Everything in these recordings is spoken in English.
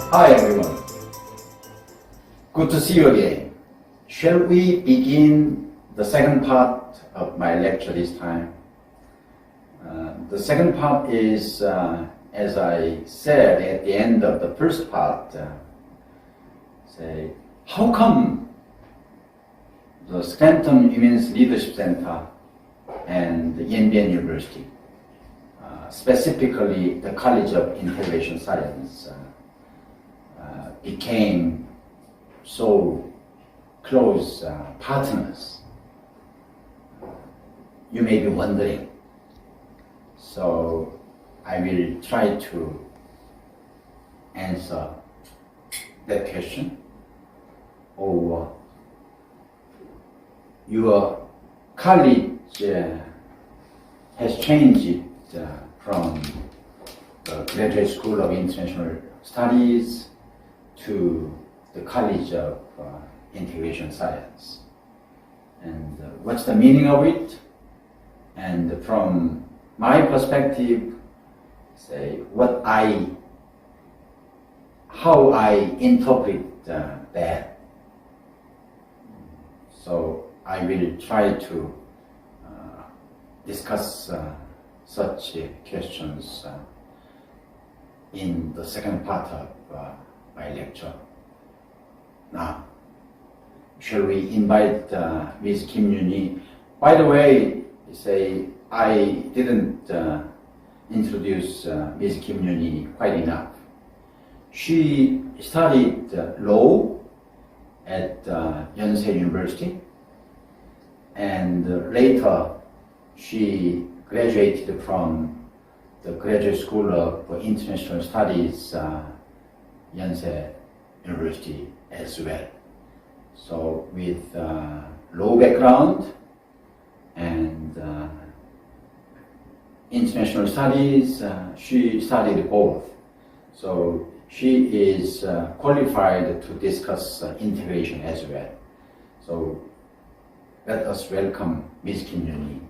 Hi everyone. Good to see you again. Shall we begin the second part of my lecture this time? The second part is, as I said at the end of the first part, say, how come the Scranton Women's Leadership Center and the Yanbian University, specifically the College of Integration Science, became so close partners? You may be wondering. So I will try to answer that question. Or your college has changed from the Graduate School of International Studies to the College of Integration Science. And what's the meaning of it? And from my perspective, say how I interpret that. So I will try to discuss such questions in the second part of my lecture. Now, shall we invite Ms. Kim Yoon-hee? By the way, say I didn't introduce Ms. Kim Yoon-hee quite enough. She studied law at Yonsei University, and later she graduated from the Graduate School of International Studies, Yonsei University as well. So with law background and international studies, she studied both. So she is qualified to discuss integration as well. So let us welcome Ms. Kim Yoon-hee.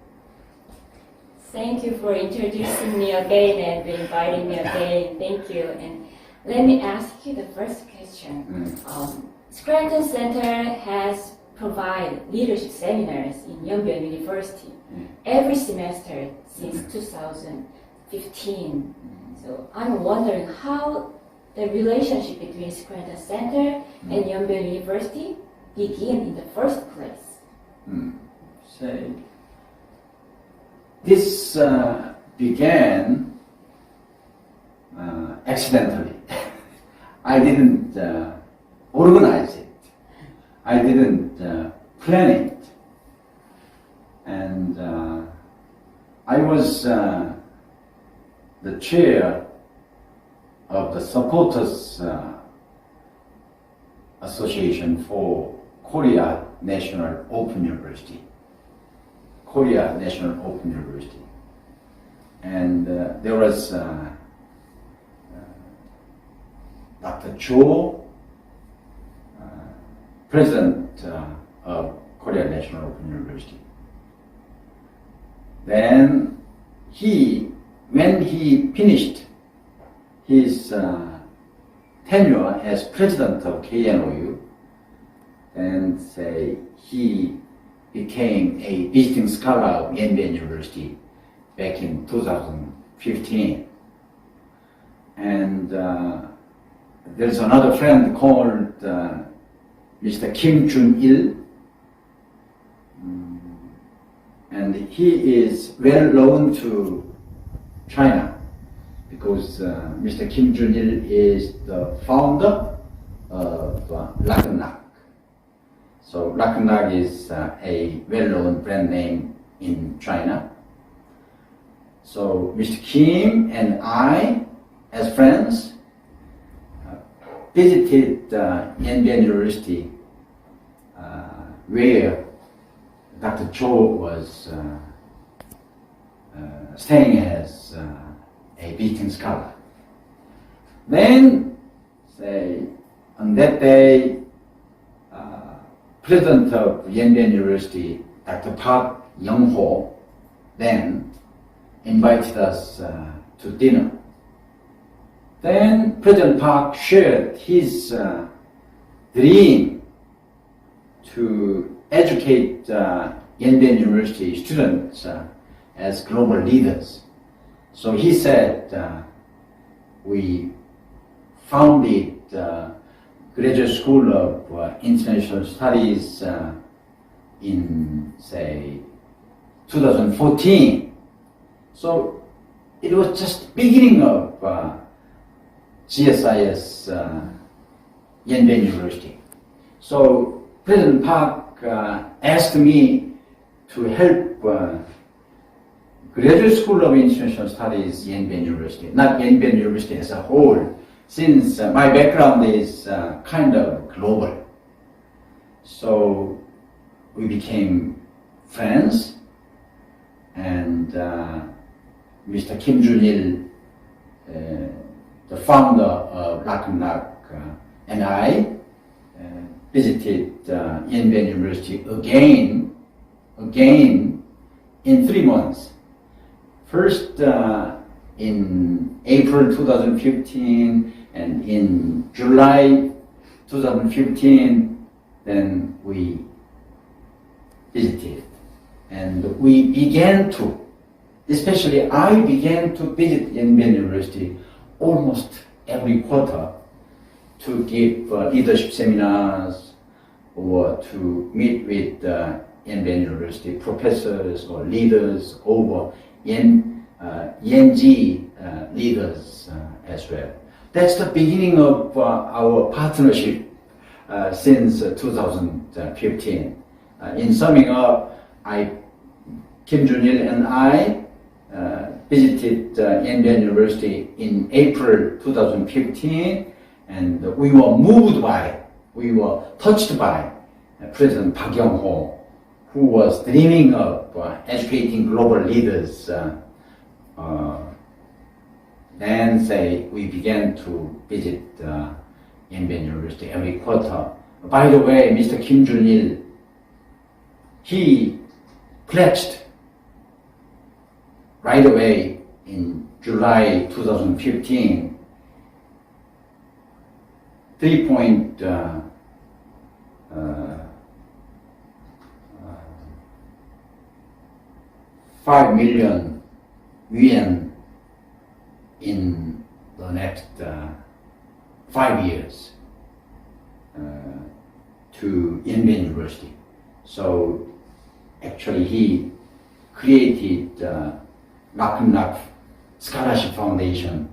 Thank you for introducing me again and inviting me again. Thank you. And let me ask you the first question. Scranton Center has provided leadership seminars in Yanbian University every semester since 2015. So I'm wondering how the relationship between Scranton Center and Yanbian University began in the first place. Say, this began accidentally. I didn't organize it. I didn't plan it. And I was the chair of the Supporters Association for Korea National Open University. Korea National Open University. And there was Dr. Cho, president of Korea National Open University. Then when he finished his tenure as president of KNOU, and say he became a visiting scholar of Yanbian University back in 2015. And there's another friend called Mr. Kim Jun-il, and he is well known to China because Mr. Kim Jun-il is the founder of Raknak. So Raknak is a well-known brand name in China. So Mr. Kim and I, as friends, visited Yanbian University, where Dr. Cho was staying as a visiting scholar. Then, say, on that day, President of Yanbian University, Dr. Park Young-ho, then invited us to dinner. Then President Park shared his dream to educate Yanbian University students as global leaders. So he said, we founded Graduate School of International Studies in, say, 2014. So it was just beginning of GSIS Yanbian University. So President Park asked me to help Graduate School of International Studies Yanbian University, not Yanbian University as a whole, since my background is kind of global. So we became friends, and Mr. Kim Jun-il, the founder of Raknak, and I visited Yanbian University again in 3 months. First in April 2015 and in July 2015, then we visited. And we began to, especially I began to visit Yanbian University almost every quarter to give leadership seminars or to meet with Yanbian University professors or leaders over Yanji leaders as well. That's the beginning of our partnership since 2015. In summing up, Kim Jun-il and I visited Yanbian University in April 2015, and we were touched by President Park Young-ho, who was dreaming of educating global leaders. Then we began to visit Yanbian University every quarter. By the way, Mr. Kim Jun-il, he pledged right away in July 2015 3.5 million yuan in the next 5 years to Yanbian University. So actually he created Raknak Scholarship Foundation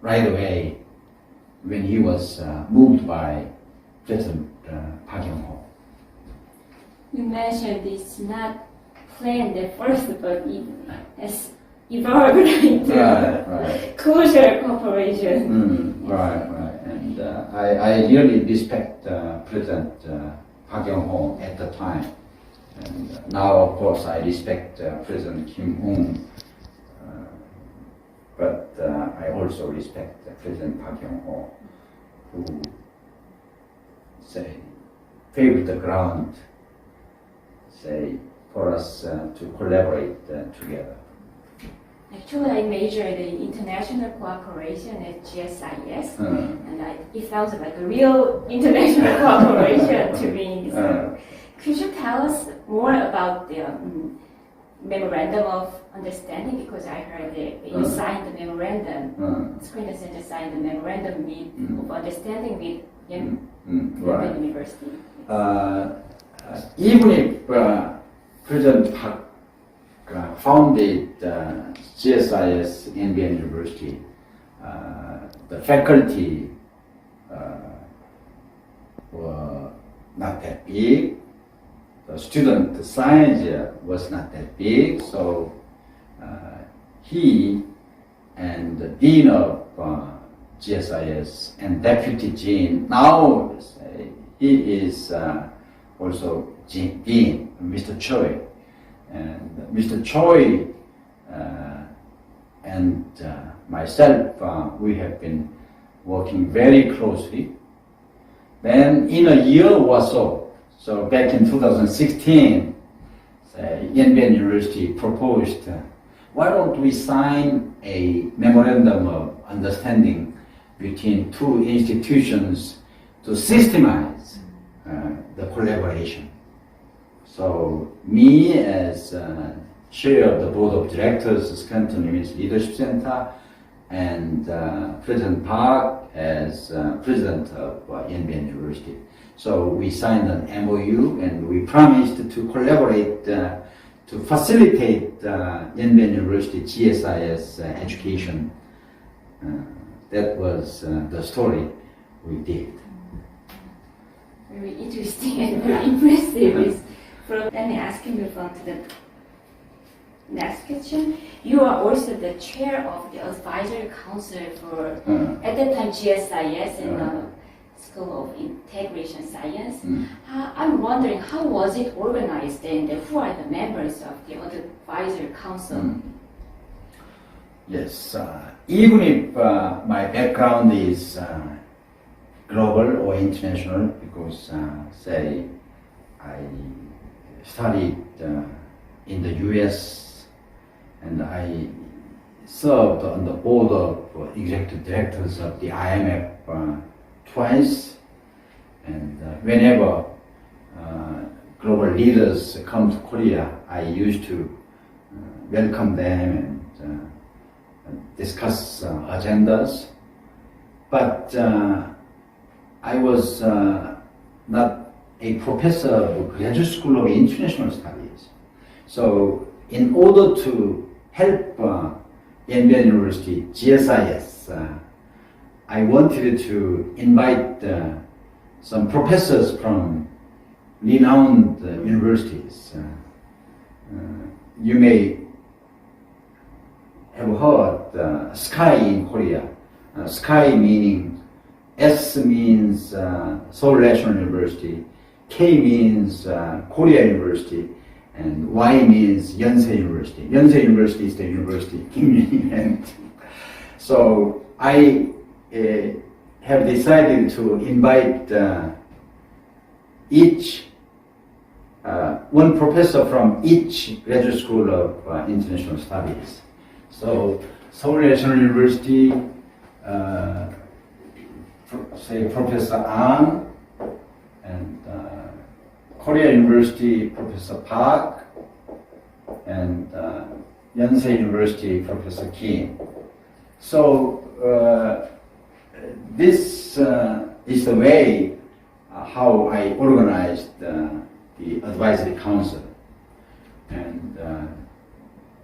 right away when he was moved by President Park Young-ho. You mentioned it's not planned at first, but it has evolved into Right. closer cooperation. Right. And I really respect President Park Young-ho at the time. And now, of course, I respect President Kim Hong, but I also respect President Park Young-ho, who paved the ground, for us to collaborate together. Actually, I majored in international cooperation at GSIS, and it sounds like a real international cooperation to me. So could you tell us more about the memorandum of understanding? Because I heard that you signed the memorandum. Screen Center signed the memorandum of understanding with Yanbian University. Even if President Park founded GSIS Yanbian University, the faculty were not that big. The student size was not that big, so he and the dean of GSIS and deputy dean, now he is also dean, Mr. Choi. And Mr. Choi and myself, we have been working very closely. Then in a year or so back in 2016, Yanbian University proposed, why don't we sign a memorandum of understanding between two institutions to systemize the collaboration. So me as chair of the board of directors of Scranton Women's Leadership Center and President Park as president of Yanbian University. So we signed an MOU and we promised to collaborate to facilitate Yanbian University GSIS education. That was the story we did. Very interesting and very impressive. Let me ask you move on to the next question. You are also the chair of the advisory council for, at that time, GSIS and the School of Integration Science. I'm wondering, how was it organized and who are the members of the advisory council? Yes, even if my background is global or international, because say I studied in the US and I served on the board of executive directors of the IMF twice, and whenever global leaders come to Korea, I used to welcome them and discuss agendas. But I was not a professor of graduate school of international studies. So in order to help Yanbian University GSIS, I wanted to invite some professors from renowned universities. You may have heard SKY in Korea. SKY meaning S means Seoul National University, K means Korea University, and Y means Yonsei University. Yonsei University is the university in So I have decided to invite each one professor from each graduate school of international studies. So Seoul National University, say Professor An, and Korea University Professor Park, and Yonsei University Professor Kim. So this is the way how I organized the advisory council. And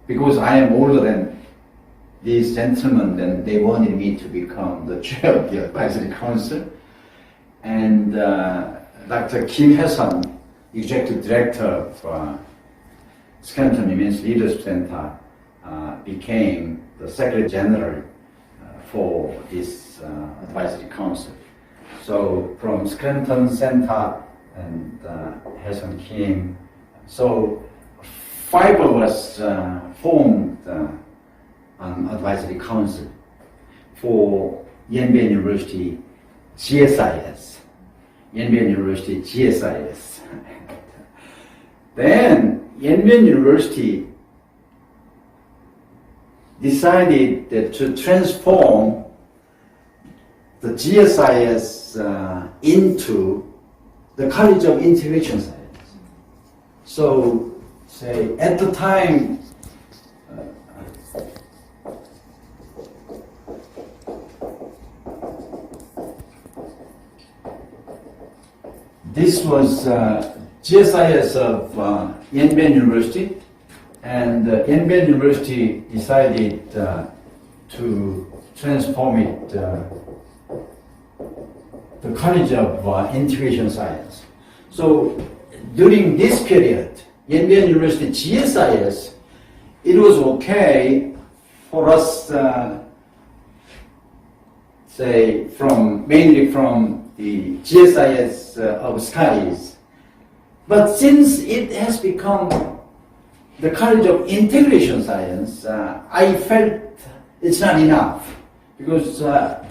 because I am older than these gentlemen, then they wanted me to become the chair of the advisory council. And Dr. Kim Hye-sun, executive director of Scranton Women's Leadership Center, became the secretary general for this advisory council. So from Scranton Center and Hye-sun Kim, so 5 of us formed an advisory council for Yanbian University GSIS. Yanbian University GSIS. Then Yanbian University decided to transform the GSIS into the College of Integration Science. So, say at the time, this was GSIS of Yanbian University, and Yanbian University decided to transform it the College of Integration Science. So during this period, Yanbian University GSIS, it was okay for us, say mainly from the GSIS of SKYs. But since it has become the College of Integration Science, I felt it's not enough. Because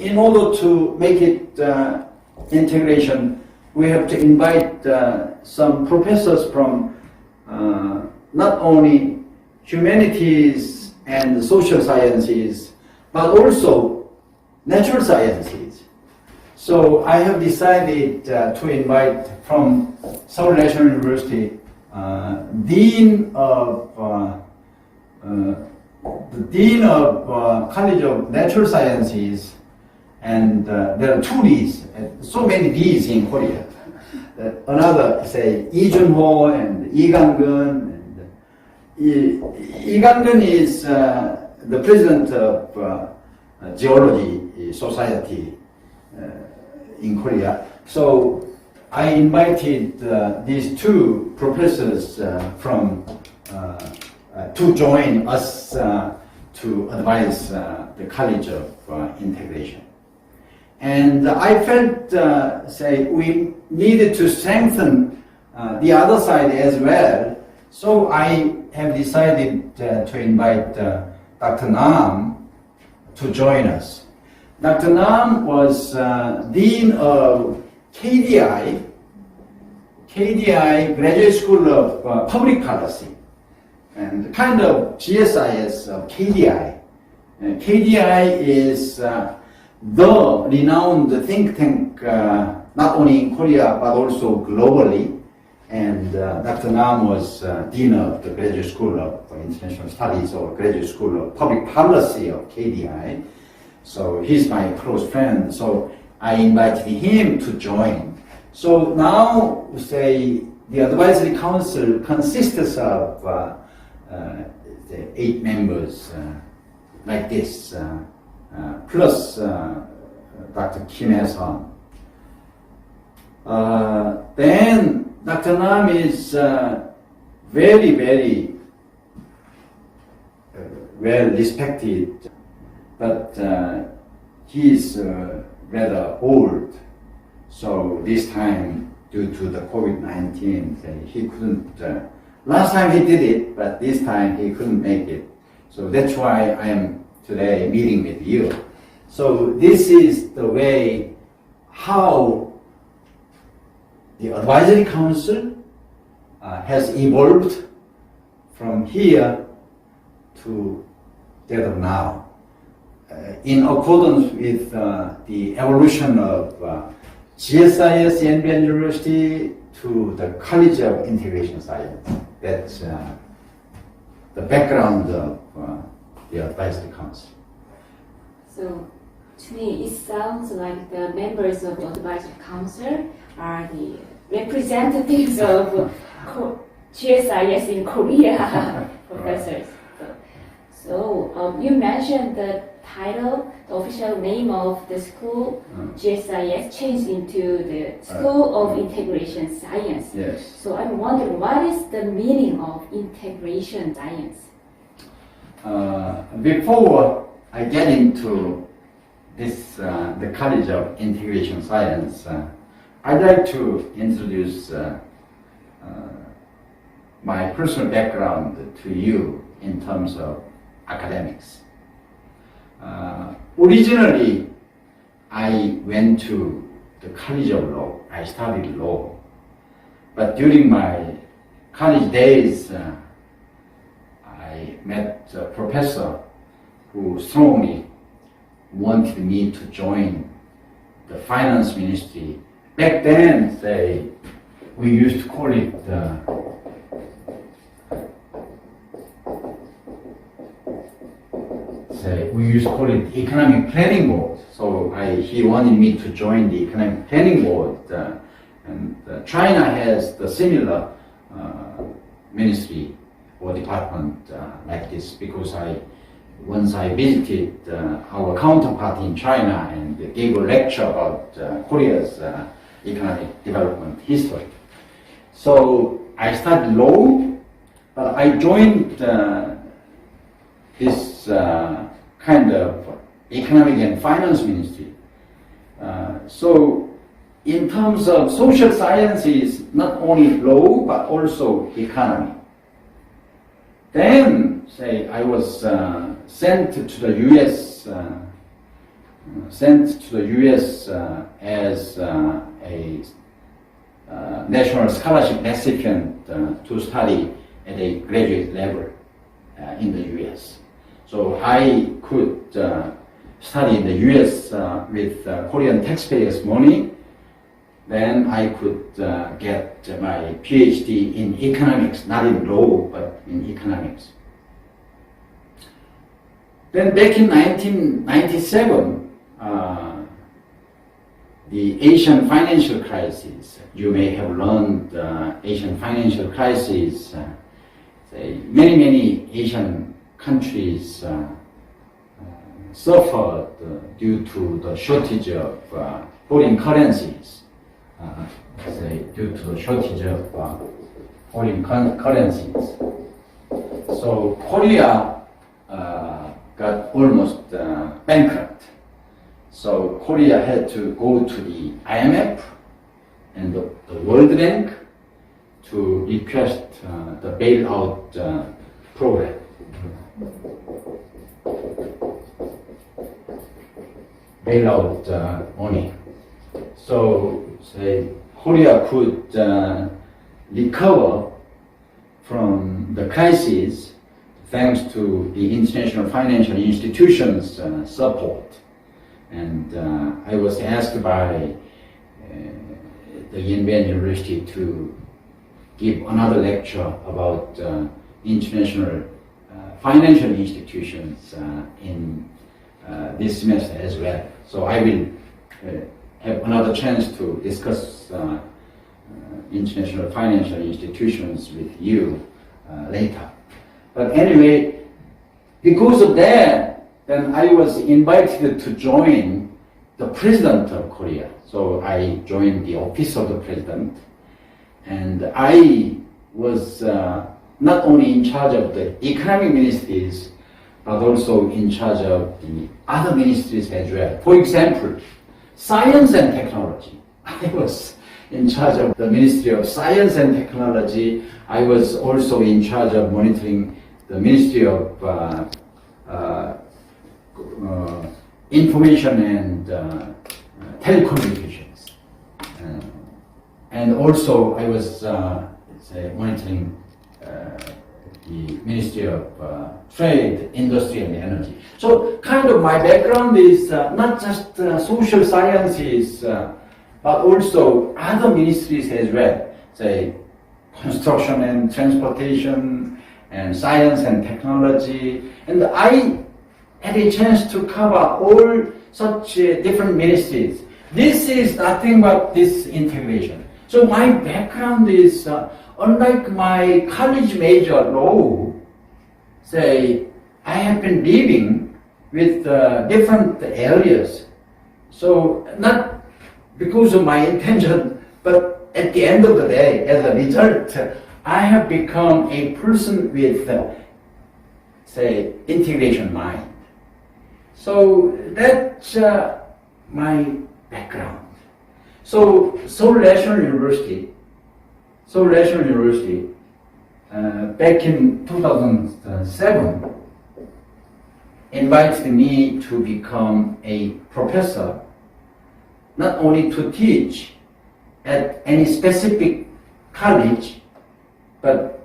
in order to make it integration, we have to invite some professors from not only humanities and social sciences, but also natural sciences. So I have decided to invite from Seoul National University Dean of the Dean of College of Natural Sciences, and there are two Ds, so many Ds in Korea. Another, say, Lee Jun-ho and Lee Kang-geun. Lee Kang-geun is the president of Geology Society in Korea. So I invited these two professors to join us to advise the College of Integration. And I felt, we needed to strengthen the other side as well. So I have decided to invite Dr. Nam to join us. Dr. Nam was Dean of KDI Graduate School of Public Policy, and kind of GSIS of KDI. And KDI is the renowned think tank, not only in Korea but also globally. And Dr. Nam was Dean of the Graduate School of International Studies or Graduate School of Public Policy of KDI. So he's my close friend. So I invited him to join. So now, say, the advisory council consists of 8 members like this, plus Dr. Kim Hae-sun. Then Dr. Nam is very, very well respected, but he is rather old. So this time, due to the COVID-19, he couldn't. Last time he did it, but this time he couldn't make it. So that's why I am today meeting with you. So this is the way how the advisory council has evolved from here to that of now, in accordance with the evolution of GSIS Yanbian University to the College of Integration Science. That's the background of the advisory council. So, to me, it sounds like the members of the advisory council are the representatives of GSIS in Korea, professors. So you mentioned the title, the official name of the school, GSIS, changed into the School of Integration Science. Yes. So I'm wondering, what is the meaning of integration science? Before I get into this, the College of Integration Science, I'd like to introduce my personal background to you in terms of academics. Originally, I went to the College of Law. I studied law. But during my college days, I met a professor who strongly wanted me to join the finance ministry. Back then, we used to call it economic planning board. So he wanted me to join the economic planning board. And China has the similar ministry or department like this, because once I visited our counterpart in China and gave a lecture about Korea's economic development history. So I studied law, but I joined this kind of economic and finance ministry. So in terms of social sciences, not only law, but also economy. Then, I was sent to the U.S. As a national scholarship recipient to study at a graduate level in the U.S. So I could study in the US with Korean taxpayers' money, then I could get my PhD in economics, not in law, but in economics. Then back in 1997, the Asian financial crisis, you may have learned Asian financial crisis, many Asian countries suffered due to the shortage of foreign currencies. Due to the shortage of foreign currencies. So Korea got almost bankrupt. So Korea had to go to the IMF and the World Bank to request the bailout program. Bailout money. So Korea could recover from the crisis thanks to the international financial institutions' support. And I was asked by the Yanbian University to give another lecture about international financial institutions in this semester as well. So I will have another chance to discuss international financial institutions with you later. But anyway, because of that, then I was invited to join the President of Korea. So I joined the Office of the President, and I was not only in charge of the economic ministries, but also in charge of the other ministries as well. For example, Science and Technology. I was in charge of the Ministry of Science and Technology. I was also in charge of monitoring the Ministry of Information and Telecommunications. And also I was monitoring the Ministry of Trade, Industry and Energy. So kind of my background is not just social sciences, but also other ministries as well, say construction and transportation and science and technology. And I had a chance to cover all such different ministries. This is nothing but this integration. So my background is, unlike my college major law, say, I have been living with different areas. So not because of my intention, but at the end of the day, as a result, I have become a person with, say, integration mind. So that's my background. So Seoul National University, back in 2007, invited me to become a professor, not only to teach at any specific college, but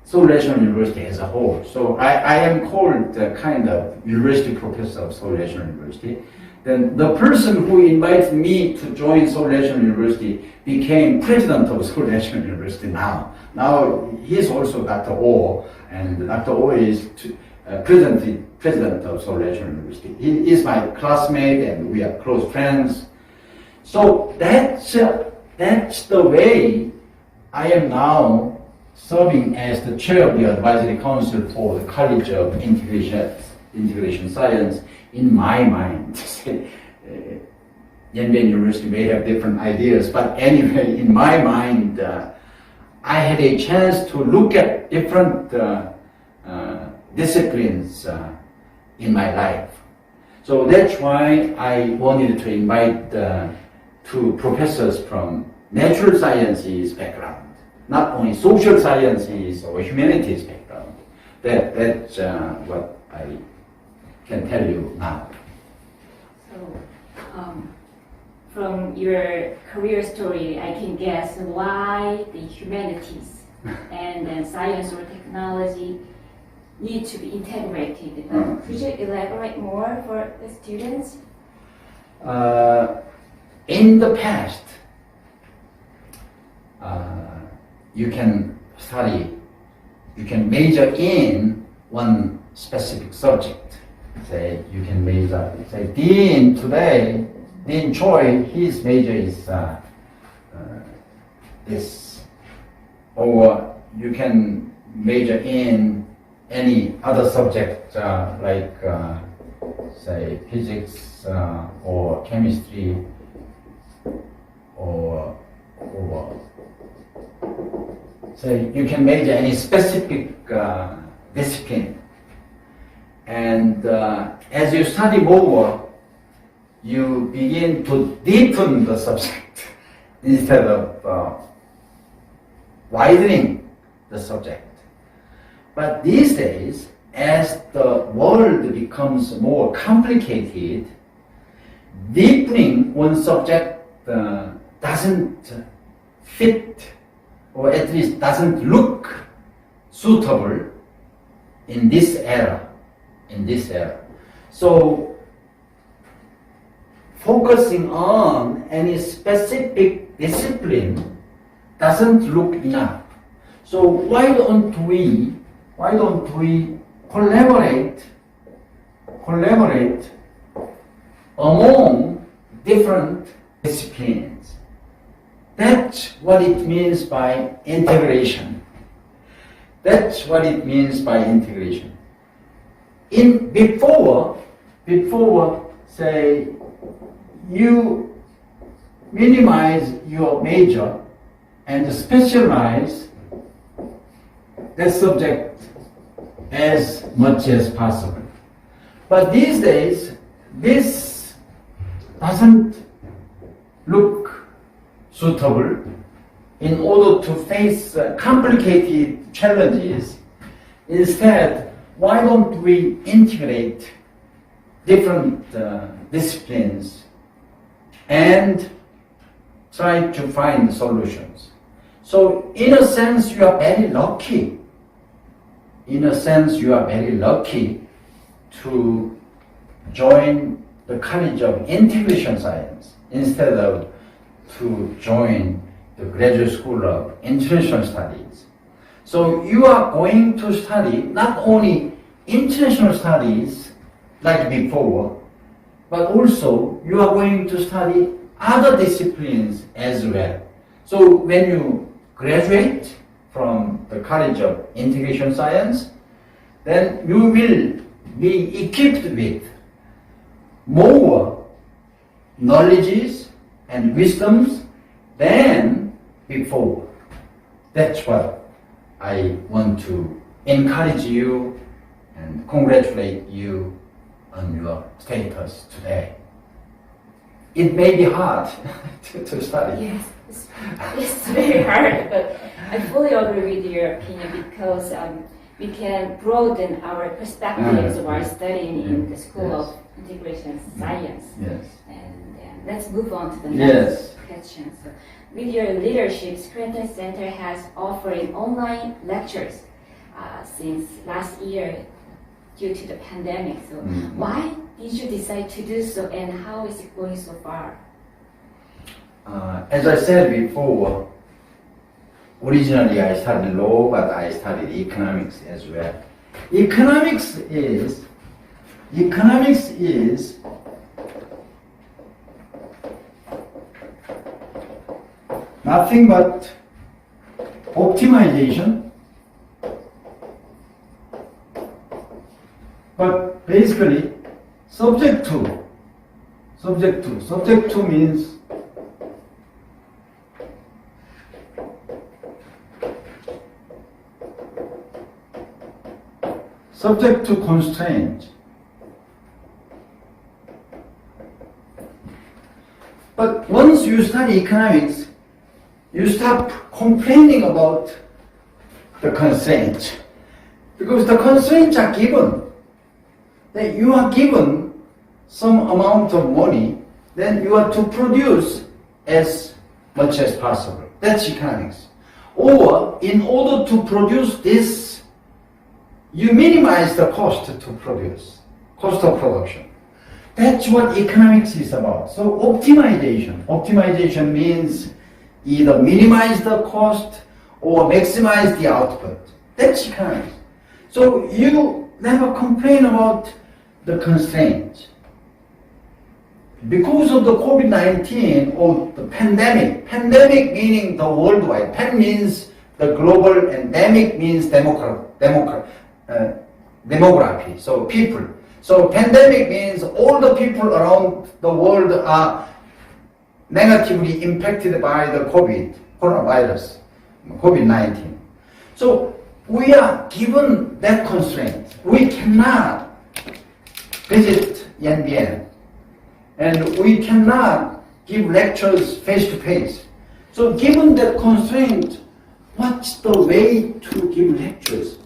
Seoul National University as a whole. So I am called kind of university professor of Seoul National University. Then the person who invited me to join Seoul National University became president of Seoul National University now. Now he's also Dr. Oh, and Dr. Oh is president of Seoul National University. He is my classmate and we are close friends. So that's the way I am now serving as the chair of the advisory council for the College of Integration Science. In my mind, Yanbian University may have different ideas, but anyway, in my mind, I had a chance to look at different disciplines in my life. So that's why I wanted to invite two professors from natural sciences background, not only social sciences or humanities background. That's what I can tell you now. So, from your career story, I can guess why the humanities and then science or technology need to be integrated. Mm. Could you elaborate more for the students? In the past, you can major in one specific subject. Say you can major, say Dean today, Dean Choi, his major is this. Or you can major in any other subject like say physics or chemistry or say you can major any specific discipline. And as you study more, you begin to deepen the subject instead of widening the subject. But these days, as the world becomes more complicated, deepening one subject doesn't fit, or at least doesn't look suitable in this era. So, focusing on any specific discipline doesn't look enough. So why don't we collaborate among different disciplines? That's what it means by integration. Before, say, you minimize your major and specialize that subject as much as possible. But these days, this doesn't look suitable. In order to face complicated challenges, instead, why don't we integrate different disciplines and try to find solutions? So, in a sense, you are very lucky. To join the College of Integration Science instead of to join the Graduate School of International Studies. So you are going to study not only international studies like before, but also you are going to study other disciplines as well. So when you graduate from the College of Integration Science, then you will be equipped with more knowledges and wisdoms than before. That's what I want to encourage you and congratulate you on your status today. It may be hard to study. Yes, it's very hard, but I fully agree with your opinion because we can broaden our perspectives while studying in the School of Integration Science. Yes. And let's move on to the next question. So, with your leadership, Scranton Center has offered online lectures since last year due to the pandemic. So, why did you decide to do so, and how is it going so far? As I said before, originally I studied law, but I studied economics as well. Economics is nothing but optimization, but basically subject to means subject to constraint. But once you study economics, you stop complaining about the constraints, because the constraints are given. That you are given some amount of money, then you are to produce as much as possible. That's economics. Or in order to produce this you minimize the cost to produce, cost of production. That's what economics is about. So optimization. Optimization means either minimize the cost or maximize the output. That's economics. So you never complain about the constraints. Because of the COVID-19 or the pandemic meaning the worldwide, pan means the global and demic means demography, so people. So pandemic means all the people around the world are negatively impacted by the coronavirus, COVID-19. So we are given that constraint. We cannot visit Yanbian, and we cannot give lectures face to face. So given that constraint, what's the way to give lectures?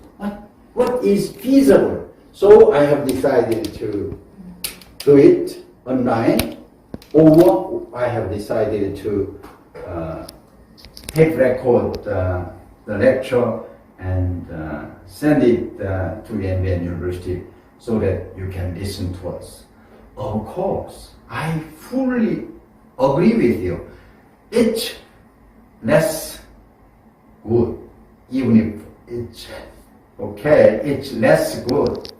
What is feasible? So I have decided to do it online, or I have decided to tape record the lecture and send it to Yanbian University so that you can listen to us. Of course, I fully agree with you. It's less good, even if it's okay, it's less good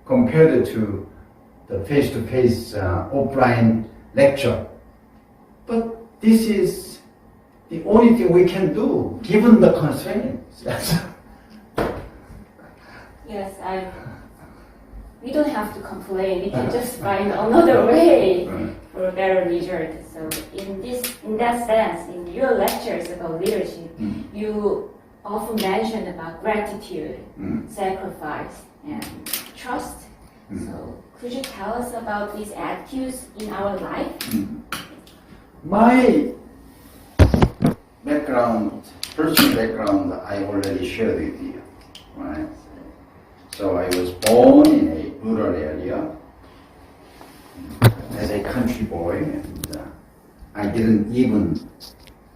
compared to the face-to-face offline lecture. But this is the only thing we can do, given the constraints. Yes, we don't have to complain. We can just find another way for a better result. So in that sense, in your lectures about leadership, you often mention about gratitude, sacrifice, and trust. So could you tell us about these attitudes in our life? My background, personal background, I already shared with you, right? So I was born in a rural area as a country boy, and I didn't even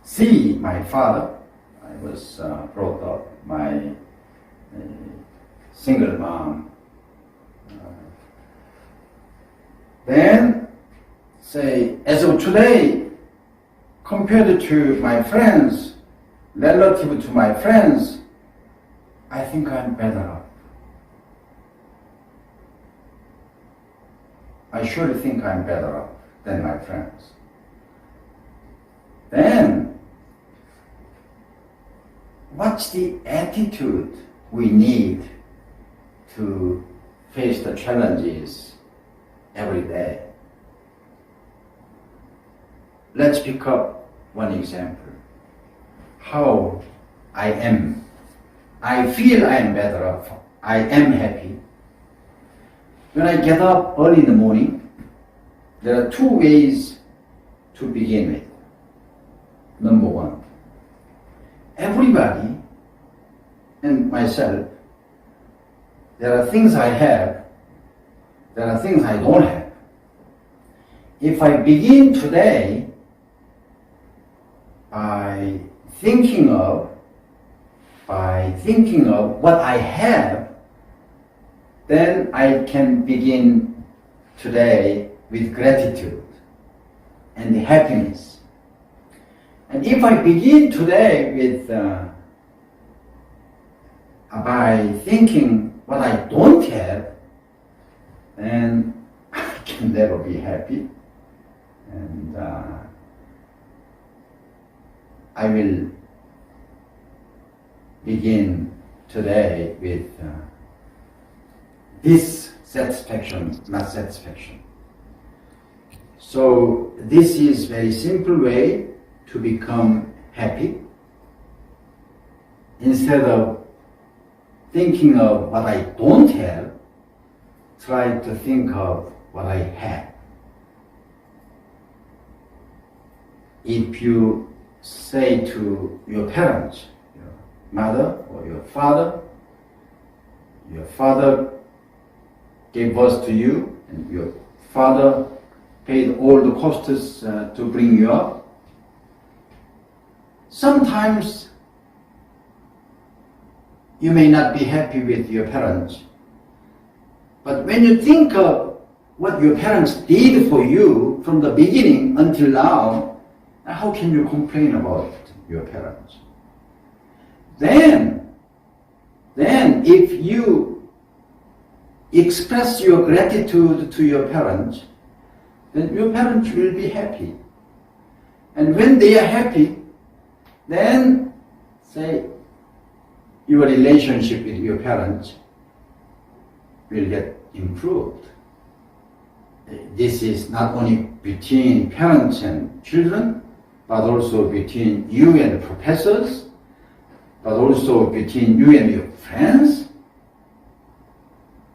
see my father. I was brought up by a single mom. Then, say, as of today, compared to my friends, relative to my friends, I think I'm better off. I surely think I'm better off than my friends. Then, what's the attitude we need to face the challenges every day? Let's pick up one example. How I am. I feel I am better off. I am happy. When I get up early in the morning, there are two ways to begin with. Number one, everybody and myself, there are things I have, there are things I don't have. If I begin today by thinking of what I have, then I can begin today with gratitude and happiness. And if I begin today with by thinking what I don't have, then I can never be happy. And I will begin today with dissatisfaction, not satisfaction. So this is very simple way to become happy. Instead of thinking of what I don't have, try to think of what I have. If you say to your parents, your mother or your father gave birth to you and your father paid all the costs to bring you up, sometimes you may not be happy with your parents. But when you think of what your parents did for you from the beginning until now, how can you complain about your parents? Then if you express your gratitude to your parents, then your parents will be happy. And when they are happy, then say your relationship with your parents will get improved. This is not only between parents and children, but also between you and professors, but also between you and your friends.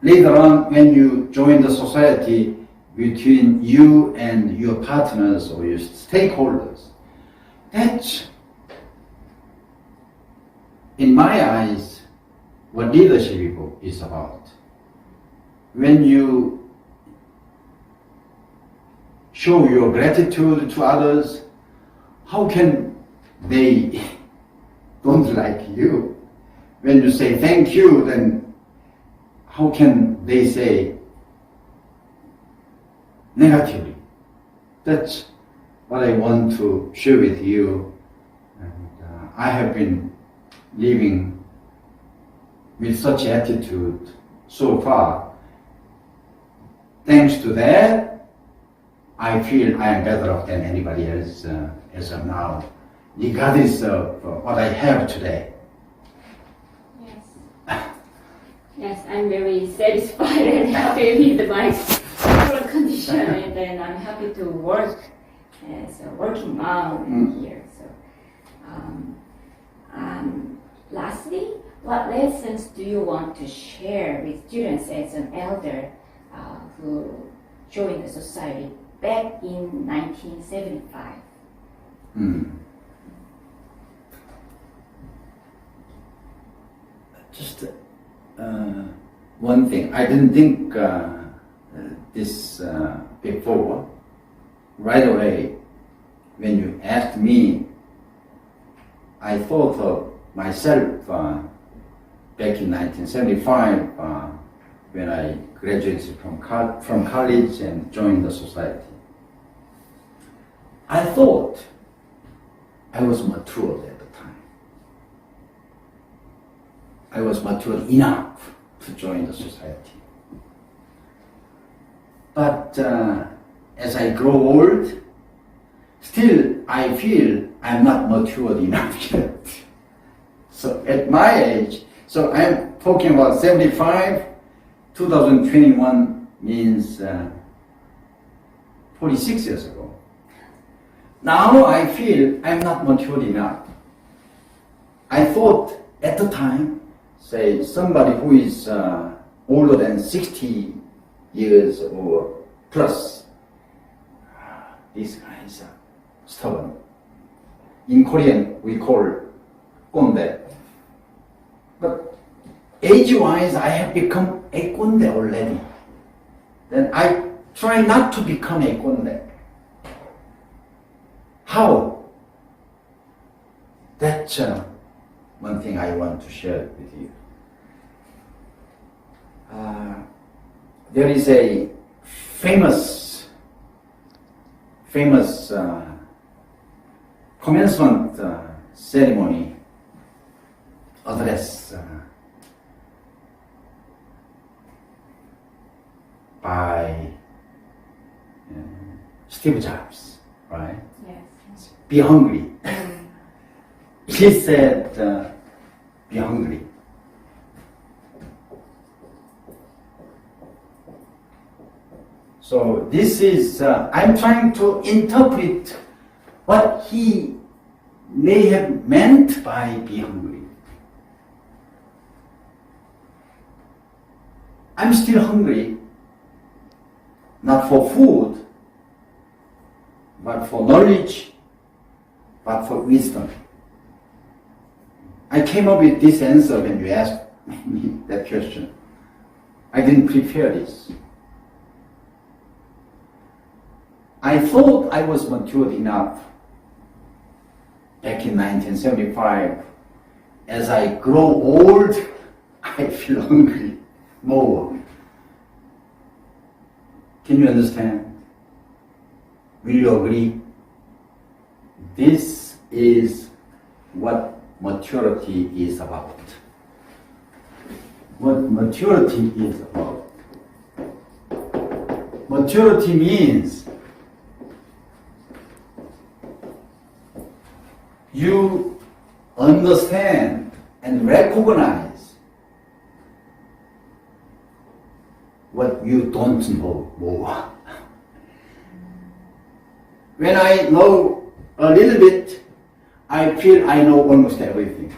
Later on, when you join the society, between you and your partners or your stakeholders, that's, in my eyes, what leadership is about. When you show your gratitude to others, how can they don't like you? When you say thank you, then how can they say negatively? That's what I want to share with you. And I have been living with such attitude so far. Thanks to that, I feel I am better off than anybody else as of now, regardless of what I have today. Yes. Yes, I'm very satisfied and happy with my current condition, and then I'm happy to work as a working mom here. So, lastly, what lessons do you want to share with students as an elder who joined the society back in 1975? Just one thing. I didn't think this before. Right away, when you asked me, I thought of myself back in 1975 when I graduated from college and joined the society. I thought I was matured at the time. I was matured enough to join the society. But as I grow old, still I feel I'm not matured enough yet. So at my age, so I'm talking about 75, 2021 means 46 years ago. Now I feel I'm not matured enough. I thought at the time, say somebody who is older than 60 years or plus, these guys are stubborn. In Korean, we call 꼰대. But age-wise, I have become a 꼰대 already. Then I try not to become a 꼰대. How? That's one thing I want to share with you. There is a famous commencement ceremony address by Steve Jobs, right? Yes. Be hungry. He said, be hungry. So this is, I'm trying to interpret what he may have meant by be hungry. I'm still hungry, not for food, but for knowledge, but for wisdom. I came up with this answer when you asked me that question. I didn't prepare this. I thought I was matured enough back in 1975. As I grow old, I feel hungry more. Can you understand? Will you agree? This is what maturity is about. What maturity is about. Maturity means you understand and recognize what you don't know more. When I know a little bit, I feel I know almost everything.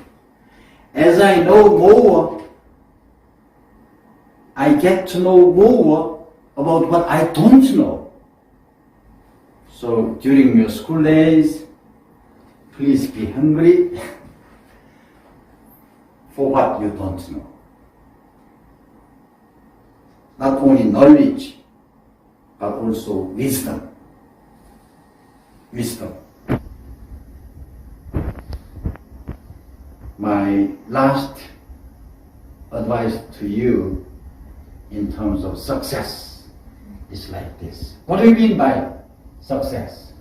As I know more, I get to know more about what I don't know. So during your school days, please be hungry for what you don't know. Not only knowledge, but also wisdom. Wisdom. My last advice to you in terms of success is like this. What do you mean by success?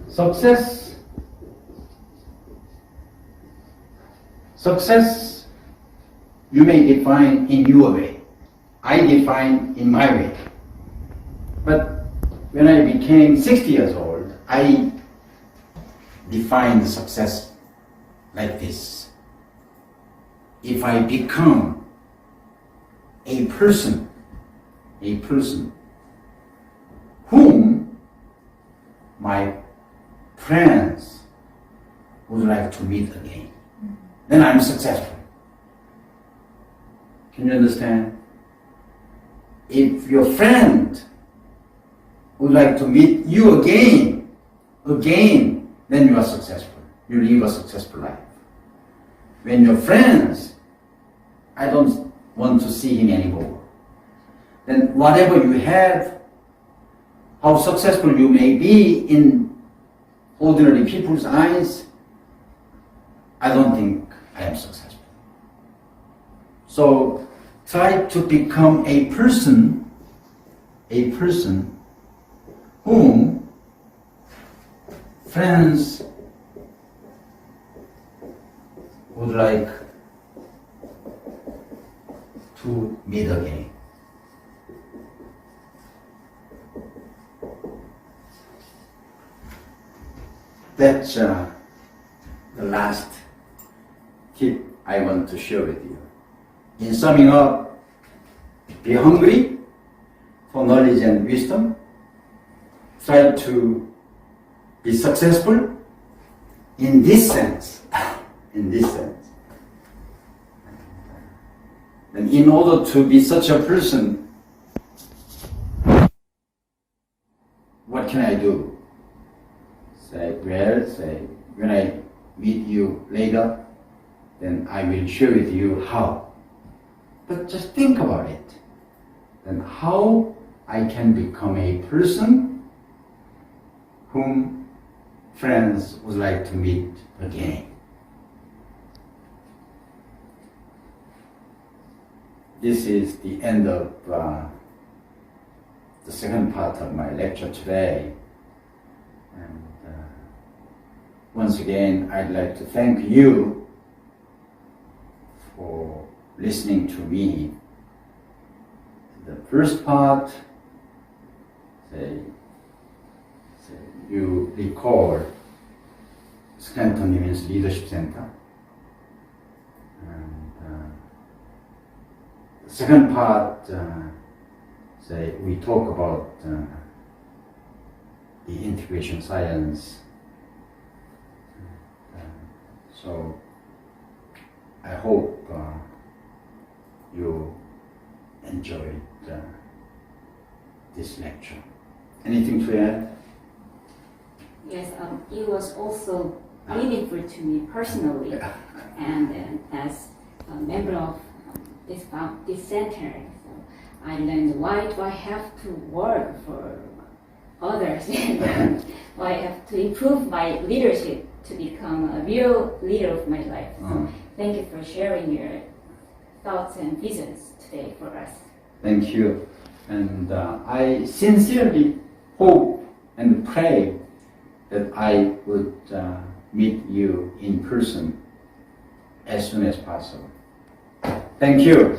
Success you may define in your way. I define in my way. But when I became 60 years old, I defined success like this. If I become a person whom my friends would like to meet again, then I'm successful. Can you understand? If your friend would like to meet you again, then you are successful. You live a successful life. When your friends, I don't want to see him anymore, then whatever you have, how successful you may be in ordinary people's eyes, I don't think I am successful. So try to become a person whom friends would like to meet again. That's the last tip I want to share with you. In summing up, be hungry for knowledge and wisdom. Try to be successful in this sense. And in order to be such a person, what can I do? Say, when I meet you later, then I will share with you how. But just think about it. Then how I can become a person whom friends would like to meet again. This is the end of the second part of my lecture today. And once again, I'd like to thank you for listening to me. The first part, you recall Scranton Women's Leadership Center. And the second part, we talk about the integration science. So I hope you enjoyed this lecture. Anything to add? Yes, it was also meaningful to me personally, and as a member of this center, so I learned why do I have to work for others, and why I have to improve my leadership to become become a real leader of my life. So Uh, thank you for sharing your thoughts and visions today for us. Thank you. And I sincerely hope and pray that I would meet you in person as soon as possible. Thank you.